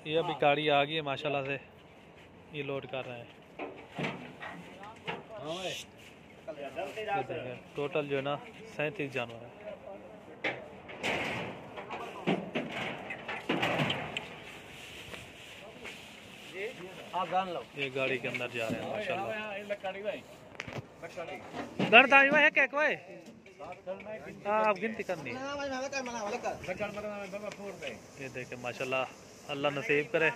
ये अभी गाड़ी आ गई है माशाल्लाह से, ये लोड कर रहे हैं। ये देखें टोटल जो है ना 37 जानवर है। ये गाड़ी के अंदर जा रहे हैं माशाल्लाह। है क्या कोई आप गिनती करनी है। ये देखे माशाल्लाह, अल्लाह नसीब करे।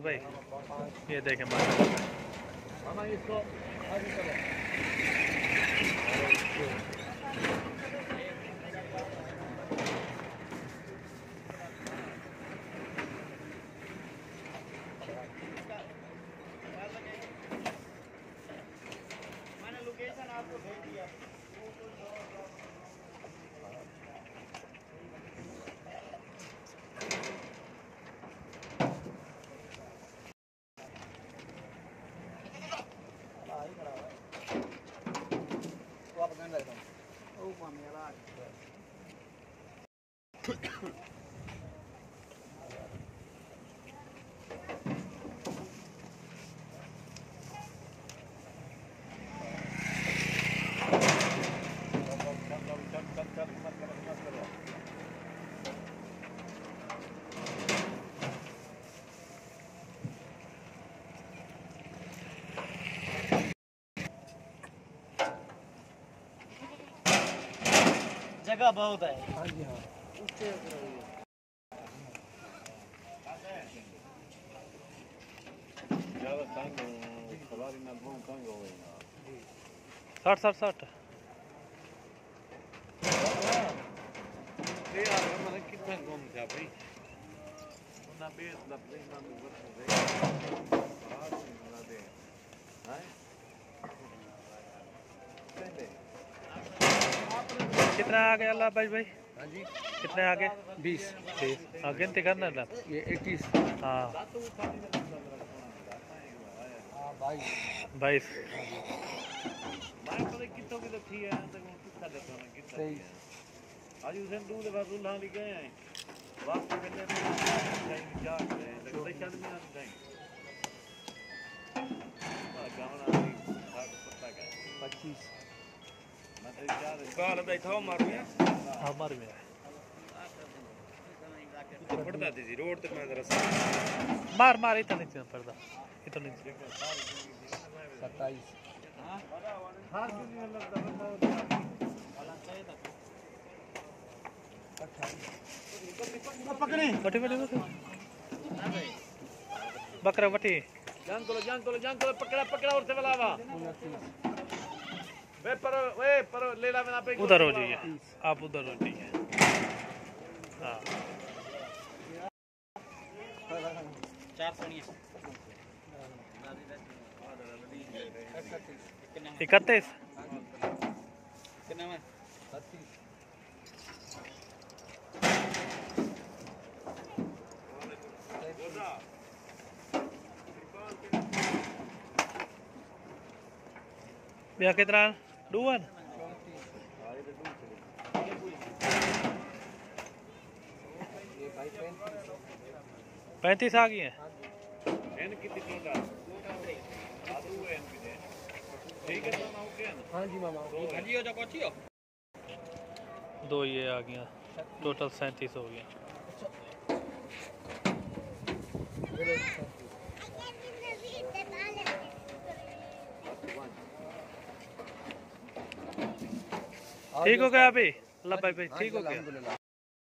भाई ये देखे माशाल्लाह। मैंने लोकेशन आपको भेज दिया। जगह बहुत है। हाँ जी हाँ। साठ साठ साठ कितना घूम गया भाई। कितना आ गया अल्लाह भाई? हाँ जी कितने आ गए? 20 गिनती करना ना। ये 21 हाँ 22 आज उसे दूध दूल्हा लिखे हैं वापस करने में क्या काल बैठा मार में पड़ता थी रोड तक मैं जरा मार इतना नहीं पड़ता इतना नहीं 27 पकड़ी बटी बकरा बटी जान को पकड़ा और से बुलावा पर लेला में आप उधर हो जाइए, आप उधर हो जाइए। हाँ 31 भैया कितना डूवन 35 आ गई है। हाँ जी मामा दो ये आ गया, टोटल 37 हो गया। ठीक हो गया अभी अल्लाह भाई ठीक हो गया।